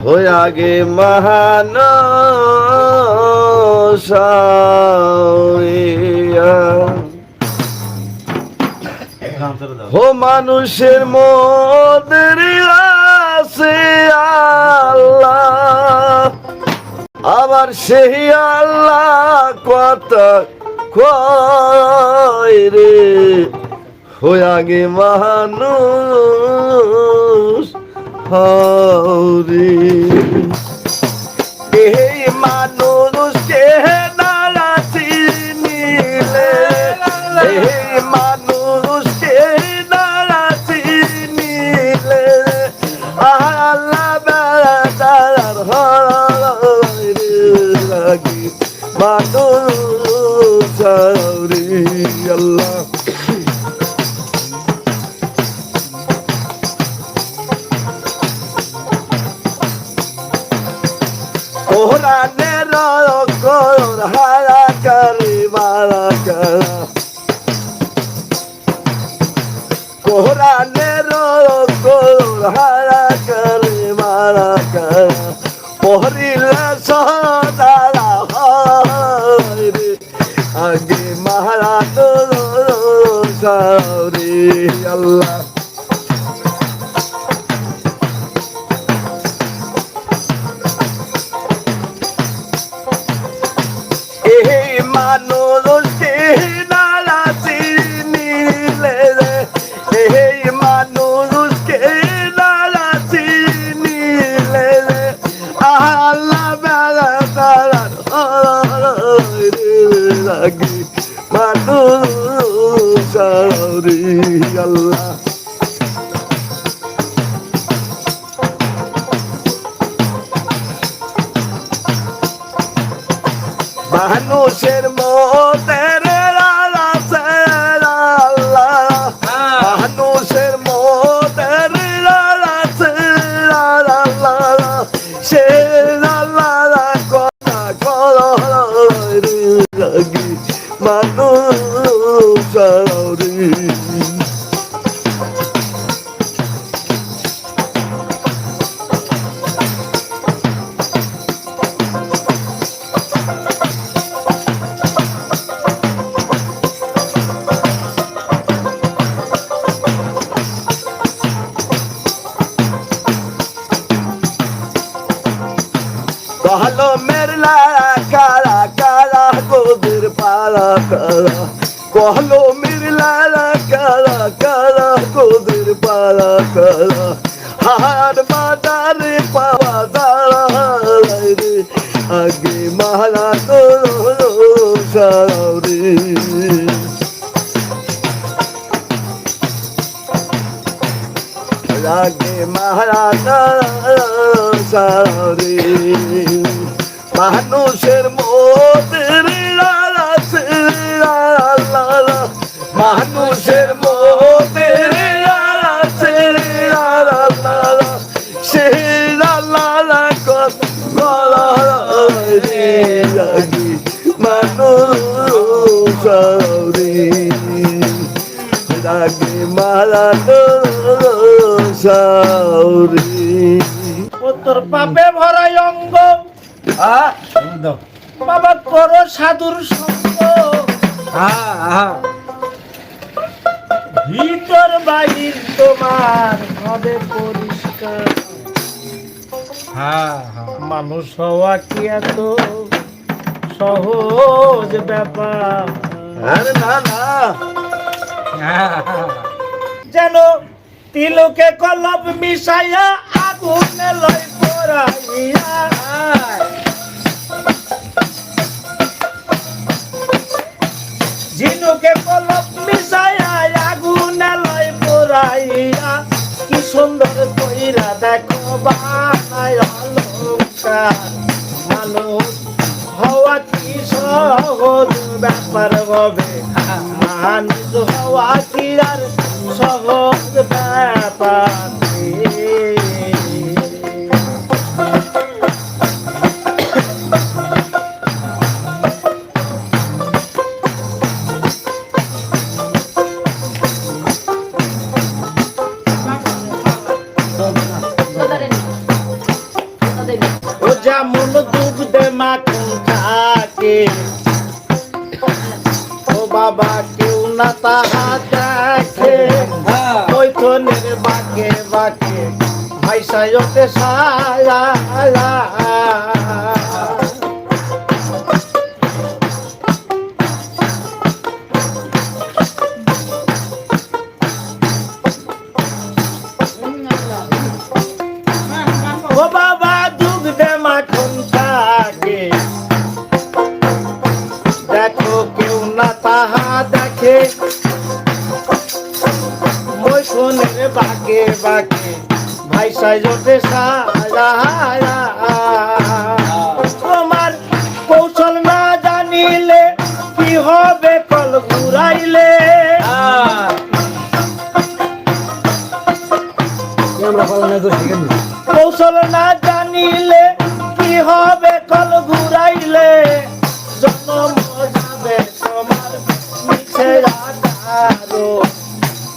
হইয়া গে মহান হো মানুষের মদের আছে আল্লাহ, আবার সেই আল্লাহ কথা কয় রে। হইয়া গে মানুষ হরি এই মানুষকে নারা চিনিলে, এই মানুষকে নারা চিনিলে আল্লাহ বেড়ার হরি মানুষ হরি আল্লাহ। কোরআনের কোর হারা করি মারা করা, কোরআনের কোর হারা করি মারা করা, পহরিলে সদারা হরি আগে মারা তোর সারি আল্লাহ। এই মানুষকে নারা চিনিলে, এই মানুষকে নারা চিনিলে আল্লাহ বেলা তারার লাগে মানুষ আল্লাহ। মানুষের মতের আছে আল্লাহ, মানুষের মতের আছে আল্লাহ, সে আল্লাহ কথা লাগি মানুষ ভালো মেরলা কারা কারা গোদের পালা কারা, কহলো মিরলা কারা কারা গোদের পালা কারা, হার বাজারে পাওয়া দাঁড়ায় রে আগে মারা তোর সারে। আগে মারা সারে মানুষের মতের আছে আল্লাহ, মানুষের মতের আছে আল্লাহ, সে আল্লাহ কথা লাগি মানুষ লাগে মারা তোর পাপে ভরা অঙ্গ বাবা করো সাধুর সঙ্গ, ভিতর বাহির তোমার হবে পরিষ্কার। মানুষ হওয়া কি এত সহজ ব্যাপার? আরে না না, যেন তিলকে কলব মিশাইয়া আগুনে লই পোড়াইয়া, ঝিনুকে কলব মিশাইয়া আগুনে লই পোড়াইয়া, কি সুন্দর কইরা দেখো বানায় অলংকার। মানুষ হওয়া কি সহজ ব্যাপার হবে? মানুষ হওয়া কি আর সহজ ব্যাপার? ও যেমন দুধে মাখন থাকে ও বাবা কেউ না তাহা দেখে কৈথনের বাঁকে বাঁকে ভাইসায় ওঠে সায়া ও বাবা দুধে মাখন থাকে দেখো কেউ না তাহা দেখে কৈথনের বাঁকে বাঁকে ভাইসায় ওঠে সায়া তোমার কৌশল না জানিলে কি হবে কল ঘুরাইলে কৌশল না জানিলে কি হবে কল ঘুরাইলে জন্ম যাবে তোমার মিছে আকারো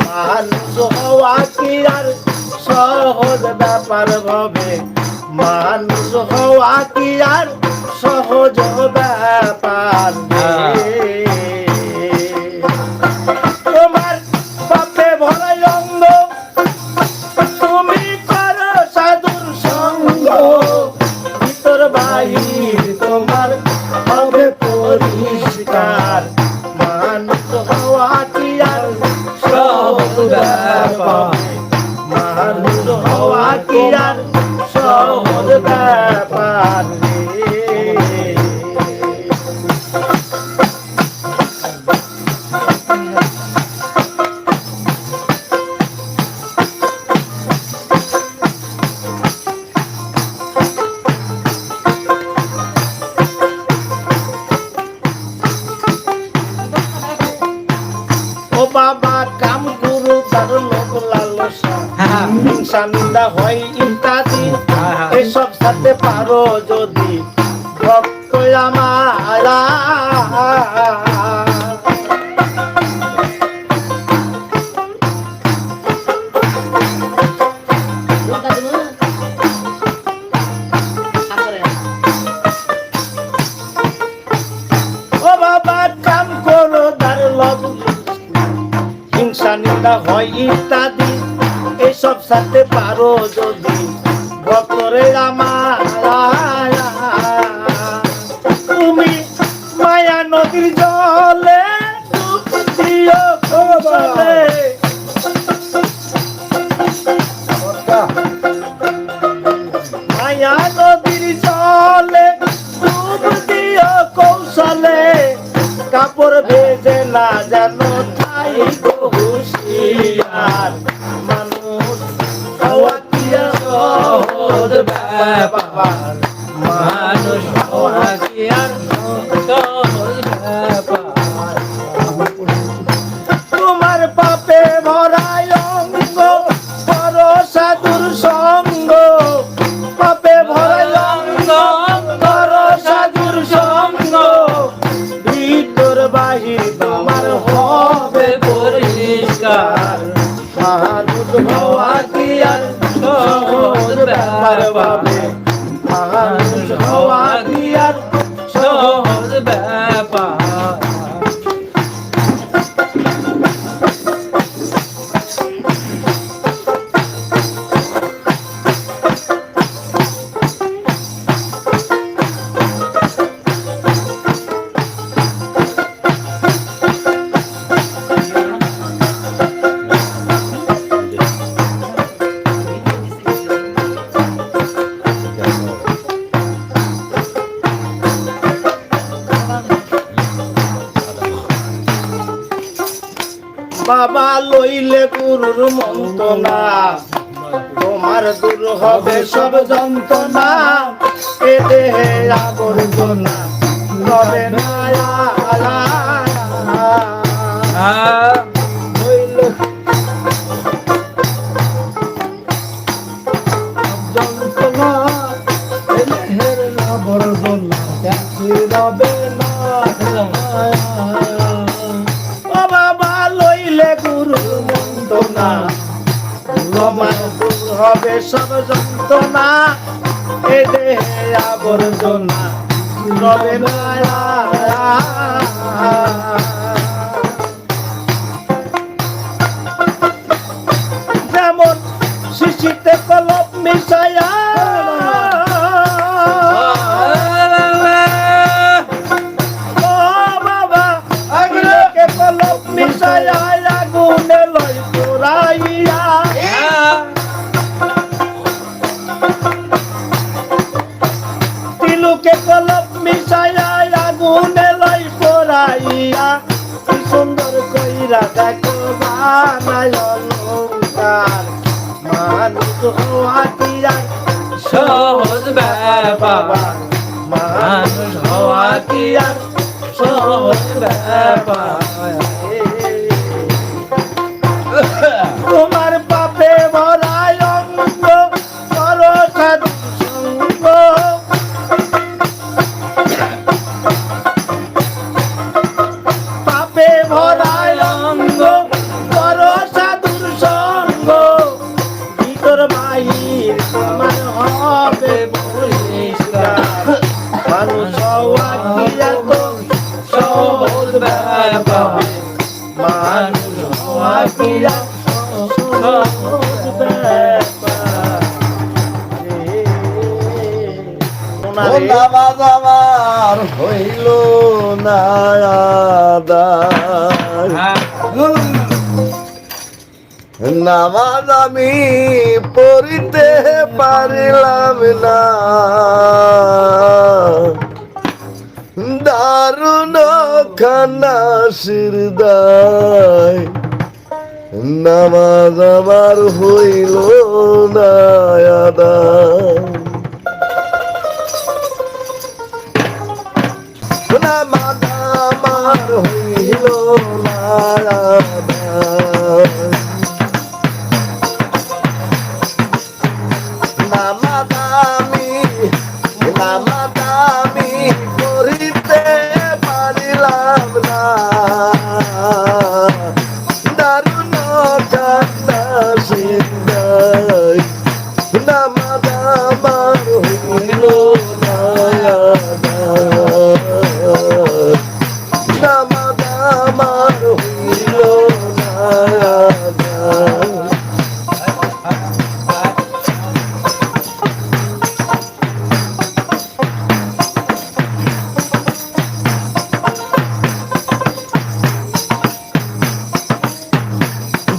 মানুষ হওয়া কি আর সহজ ব্যাপার হবে মানুষ হওয়া কি আর সহজ ব্যাপার তোমার পাপে ভরা অঙ্গ তুমি করো সাধুর সঙ্গ ভিতর বাহির তোমার হবে পরিষ্কার মানুষ হওয়া কি আর সহজ ব্যাপার মানুষ হওয়া কি আর সহজ ব্যাপার ও বাবা কাম গুরু তার লোক লালসা হিংসা নিন্দা হয় ইত্যাদি এসব সাথে পারো যদি ভক্ত আমার ও বাবা কাম করো তার লোক হিংসা নিন্দা হয় ইত্যাদি এসব সাথে পারো যদি ভক্তরে আমার তুমি মায়া নদীর জলে ডুব দিও কৌশলে মায়া নদীর জলে ডুব দিও কৌশলে কাপড় ভেজে না জানো তাই হুঁশিয়ার মানুষ হওয়া কি আর সহজ ব্যাপার মানুষ হওয়া কি আর সহজ ব্যাপার তোমার পাপে ভরায় অঙ্গ পর সাধুর সঙ্গ পাপে ভরায় অঙ্গ পর সাধুর সঙ্গ ভিতর বাহির তোমার হবে পরিষ্কার মানুষ হওয়া কি আর সহজ ব্যাপার পাবে মানুষ হওয়া কি আর সহজ ব্যাপার বাবা লইলে গুরুর মন্ত্রণা তোমার দূর হবে সব যন্ত্রণা এ দেহে আবর্জনা রবে না লইলে যন্ত্রণা এ দেহের আবর্জনা রবে না গুরু মন্দনা হবে সব যন্ত্রণা এ আবর্জনা রবে না যেমন শিশিতে কলপ মিশায়া ও বাবা আগুনকে কলপ মিশায়া আগুনে লই পোড়াইয়া তিলুকে কলপ মিশায়া আগুনে লই পোড়াইয়া কি সুন্দর কইরা দেখো বানায় অলংকার মানুষ হওয়া কি আর সহজ ব্যাপার মানুষ হওয়া কি আর সহজ ব্যাপার তোমার পাপে ভরায় অঙ্গ করো সাধু সঙ্গ পাপে ভরায় অঙ্গ করো সাধুর সঙ্গ ভিতর বাহির তোমার হবে পরিষ্কার মানুষ হওয়া কি এত সহজ ব্যাপার মানুষ হওয়া কি এত সহজ ব্যাপার নামাজ আমার হইল না আদায়। নামাজ আমি পড়িতে পারিলাম না দারুণ খানা সিরদায় নামাজ আমার হইল না আদায়। নামাজ আমার হইল না আদায়। নামাজ আমি করিতে পারিলাম না দারুণ কান্না সিন্দাই নামাজ আমার হইল না আদায়। নামাজ আমার হইল না আদায়।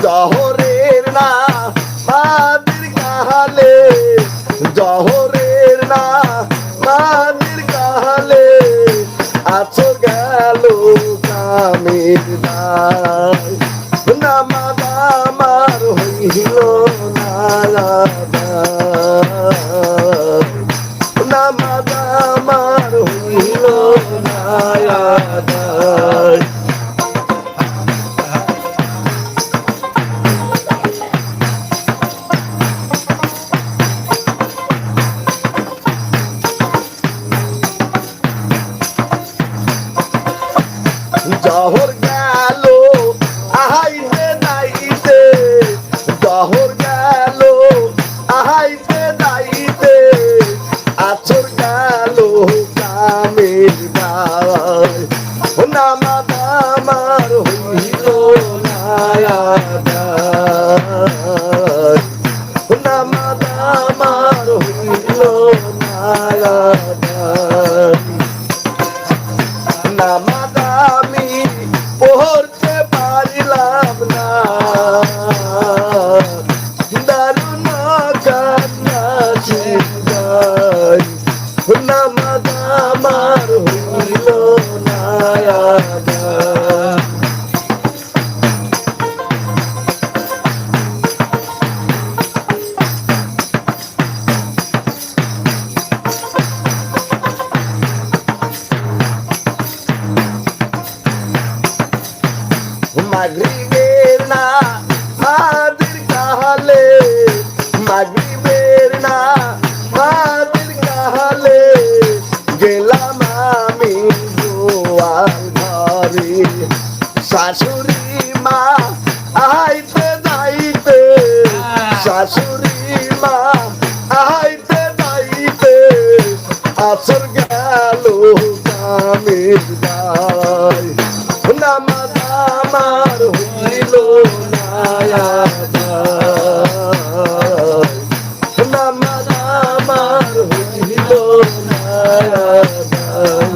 জহরের না মাদের কাহালে জহরের না মাদের কাহালে আছো গেল কামের দায় নামাজ আমার হইল না আদায়। নামাজ আমার হইল না আদায়। জহর গেল আহাইতে দাইতে জহর গেল আহাইতে দাইতে আছর গেল কামের গায় নামাজ আমার হইল না আদায়। নামাজ আমার হইল না আদায়। নামাজ আমি পড়তে পারিলাম না দারুণ কান্না সিন্দাই নামাজ আমার হইল না আদায়। মাগরিবের না মাদের কাহালে মাগরিবের না মাদের কাহালে গেলাম আমি গোয়াল ঘরে শাশুড়ি মা আইতে যাইতে শাশুড়ি মা আইতে যাইতে আসর গেল কামের দায় নামাজ আমার হইল না আদায় নামাজ আমার হইল না আদায়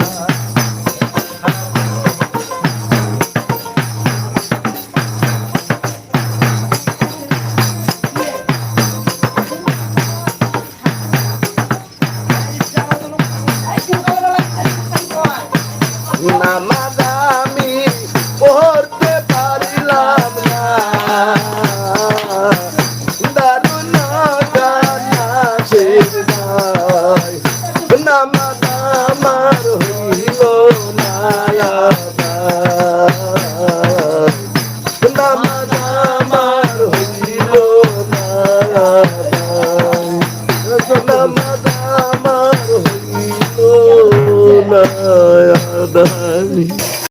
নামাজ আমি পড়তে পারিলাম না দারুণ গানা শেষ নাই নামাজ আমার হইল না আদায় নামাজ আমার হইল না আদায় নামাজ আমার হইল না আদায়